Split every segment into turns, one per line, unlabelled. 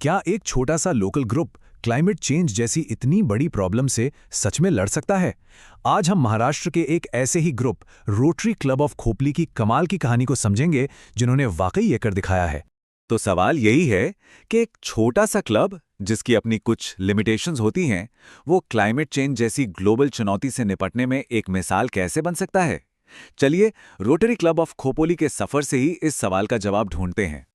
क्या एक छोटा सा लोकल ग्रुप क्लाइमेट चेंज जैसी इतनी बड़ी प्रॉब्लम से सच में लड़ सकता है? आज हम महाराष्ट्र के एक ऐसे ही group rotary club of Khopoli की कमाल की कहानी को समझेंगे, जिन्होंने वाकई ये कर दिखाया है।
तो सवाल यही है कि एक छोटा सा क्लब जिसकी अपनी कुछ लिमिटेशंस होती हैं, वो क्लाइमेट चेंज जैसी ग्लोबल चुनौती से निपटने में एक मिसाल कैसे बन सकता है? चलिए रोटरी क्लब ऑफ खोपोली के सफर से ही इस सवाल का जवाब ढूंढते हैं।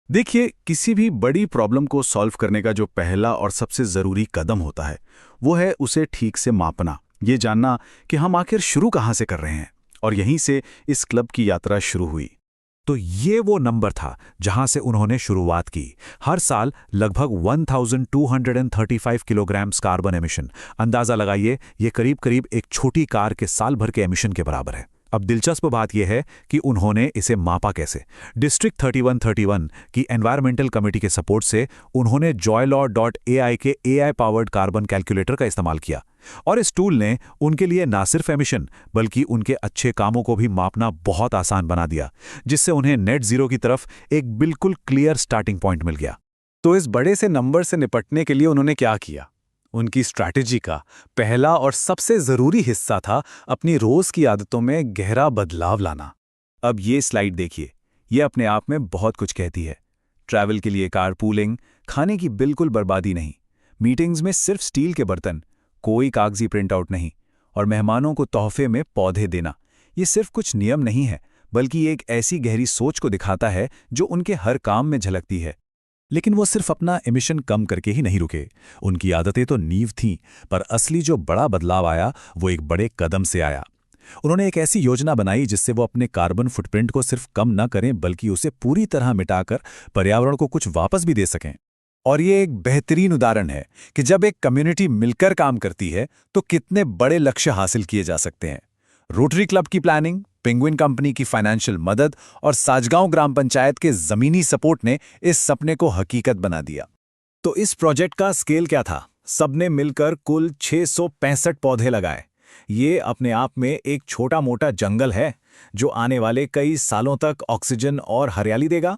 देखिए, किसी भी बड़ी प्रॉब्लम को सॉल्व करने का जो पहला और सबसे ज़रूरी कदम होता है, वो है उसे ठीक से मापना, ये जानना कि हम आखिर शुरू कहाँ से कर रहे हैं। और यहीं से इस क्लब की यात्रा शुरू हुई।
तो ये वो नंबर था जहां से उन्होंने शुरुआत की। हर साल लगभग 1235 किलोग्राम्स कार्बन एमिशन। अंदाजा लगाइए, ये करीब एक छोटी कार के साल भर के एमिशन के बराबर है। अब दिलचस्प बात यह है कि उन्होंने इसे मापा कैसे। डिस्ट्रिक्ट 3131 की एनवायरमेंटल कमेटी के सपोर्ट से उन्होंने joylor.ai के AI पावर्ड कार्बन कैलकुलेटर का इस्तेमाल किया, और इस टूल ने उनके लिए ना सिर्फ एमिशन बल्कि उनके अच्छे कामों को भी मापना बहुत आसान बना दिया, जिससे उन्हें नेट जीरो की तरफ एक बिल्कुल क्लियर स्टार्टिंग पॉइंट मिल गया।
तो इस बड़े से नंबर से निपटने के लिए उन्होंने क्या किया? उनकी स्ट्रैटेजी का पहला और सबसे ज़रूरी हिस्सा था अपनी रोज़ की आदतों में गहरा बदलाव लाना।
अब ये स्लाइड देखिए, ये अपने आप में बहुत कुछ कहती है। ट्रैवल के लिए कारपूलिंग, खाने की बिल्कुल बर्बादी नहीं, मीटिंग्स में सिर्फ स्टील के बर्तन, कोई कागजी प्रिंट आउट नहीं, और मेहमानों को तोहफे में पौधे देना। ये सिर्फ कुछ नियम नहीं है, बल्कि एक ऐसी गहरी सोच को दिखाता है जो उनके हर काम में झलकती है। लेकिन वो सिर्फ अपना एमिशन कम करके ही नहीं रुके। उनकी आदतें तो नींव थीं, पर असली जो बड़ा बदलाव आया वो एक बड़े कदम से आया। उन्होंने एक ऐसी योजना बनाई जिससे वो अपने कार्बन फुटप्रिंट को सिर्फ कम न करें बल्कि उसे पूरी तरह मिटाकर पर्यावरण को कुछ वापस भी दे सकें। और ये एक बेहतरीन उदाहरण है कि जब एक कम्युनिटी मिलकर काम करती है तो कितने बड़े लक्ष्य हासिल किए जा सकते हैं। रोटरी क्लब की प्लानिंग, पेंगुइन कंपनी की फाइनेंशियल मदद और साजगांव ग्राम पंचायत के जमीनी सपोर्ट ने इस सपने को हकीकत बना दिया। तो इस प्रोजेक्ट का स्केल क्या था? सबने मिलकर कुल 665 पौधे लगाए। ये अपने आप में एक छोटा मोटा जंगल है जो आने वाले कई सालों तक ऑक्सीजन और हरियाली देगा।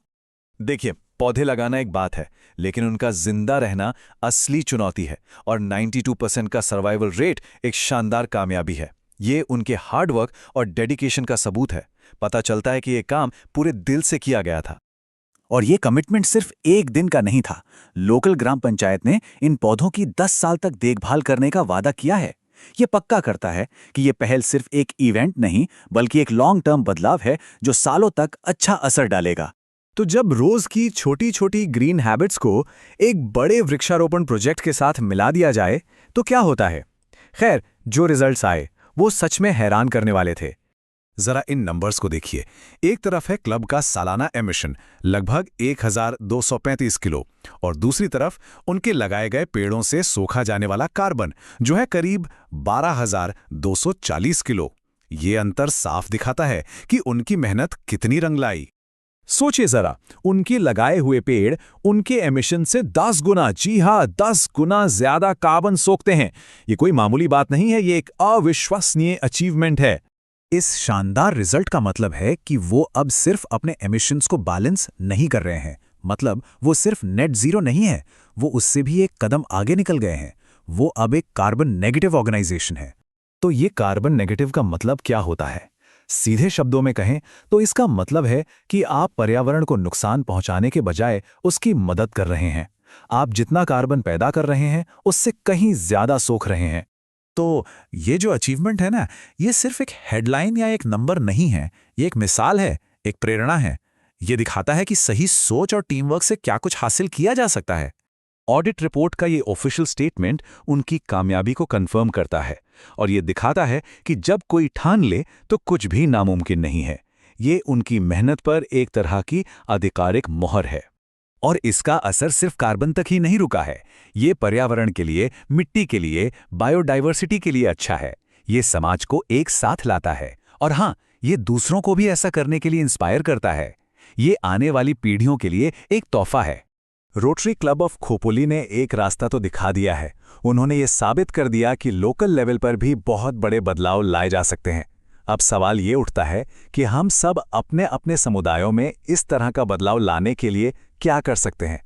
देखिए, पौधे लगाना एक बात है, लेकिन उनका जिंदा रहना असली चुनौती है, और 92% का सर्वाइवल रेट एक शानदार कामयाबी है। ये उनके हार्डवर्क और डेडिकेशन का सबूत है। पता चलता है कि ये काम पूरे दिल से किया गया था।
और ये कमिटमेंट सिर्फ एक दिन का नहीं था। लोकल ग्राम पंचायत ने इन पौधों की 10 साल तक देखभाल करने का वादा किया है। ये पक्का करता है कि ये पहल सिर्फ एक इवेंट नहीं बल्कि एक लॉन्ग टर्म बदलाव है जो सालों तक अच्छा असर डालेगा।
तो जब रोज की छोटी छोटी ग्रीन हैबिट्स को एक बड़े वृक्षारोपण प्रोजेक्ट के साथ मिला दिया जाए तो क्या होता है? खैर, जो रिजल्ट्स आए वो सच में हैरान करने वाले थे। जरा इन नंबर्स को देखिए। एक तरफ है क्लब का सालाना एमिशन लगभग 1235 किलो, और दूसरी तरफ उनके लगाए गए पेड़ों से सोखा जाने वाला कार्बन जो है करीब 12,240 किलो। ये अंतर साफ दिखाता है कि उनकी मेहनत कितनी रंग लाई। सोचिए जरा, उनके लगाए हुए पेड़ उनके एमिशन से 10 गुना, जी हाँ 10 गुना ज्यादा कार्बन सोखते हैं। ये कोई मामूली बात नहीं है, ये एक अविश्वसनीय अचीवमेंट है। इस शानदार रिजल्ट का मतलब है कि वो अब सिर्फ अपने एमिशंस को बैलेंस नहीं कर रहे हैं, मतलब वो सिर्फ नेट जीरो नहीं है, वो उससे भी एक कदम आगे निकल गए हैं। वो अब एक कार्बन नेगेटिव ऑर्गेनाइजेशन है। तो ये कार्बन नेगेटिव का मतलब क्या होता है? सीधे शब्दों में कहें तो इसका मतलब है कि आप पर्यावरण को नुकसान पहुंचाने के बजाय उसकी मदद कर रहे हैं। आप जितना कार्बन पैदा कर रहे हैं उससे कहीं ज्यादा सोख रहे हैं। तो ये जो अचीवमेंट है ना, ये सिर्फ एक हेडलाइन या एक नंबर नहीं है, ये एक मिसाल है, एक प्रेरणा है। ये दिखाता है कि सही सोच और टीम वर्क से क्या कुछ हासिल किया जा सकता है। ऑडिट रिपोर्ट का ये ऑफिशियल स्टेटमेंट उनकी कामयाबी को कंफर्म करता है, और ये दिखाता है कि जब कोई ठान ले तो कुछ भी नामुमकिन नहीं है। ये उनकी मेहनत पर एक तरह की आधिकारिक मोहर है। और इसका असर सिर्फ कार्बन तक ही नहीं रुका है। ये पर्यावरण के लिए, मिट्टी के लिए, बायोडाइवर्सिटी के लिए अच्छा है। ये समाज को एक साथ लाता है, और हाँ, ये दूसरों को भी ऐसा करने के लिए इंस्पायर करता है। ये आने वाली पीढ़ियों के लिए एक तोहफा है। रोटरी क्लब ऑफ खोपोली ने एक रास्ता तो दिखा दिया है। उन्होंने ये साबित कर दिया कि लोकल लेवल पर भी बहुत बड़े बदलाव लाए जा सकते हैं। अब सवाल ये उठता है कि हम सब अपने अपने समुदायों में इस तरह का बदलाव लाने के लिए क्या कर सकते हैं।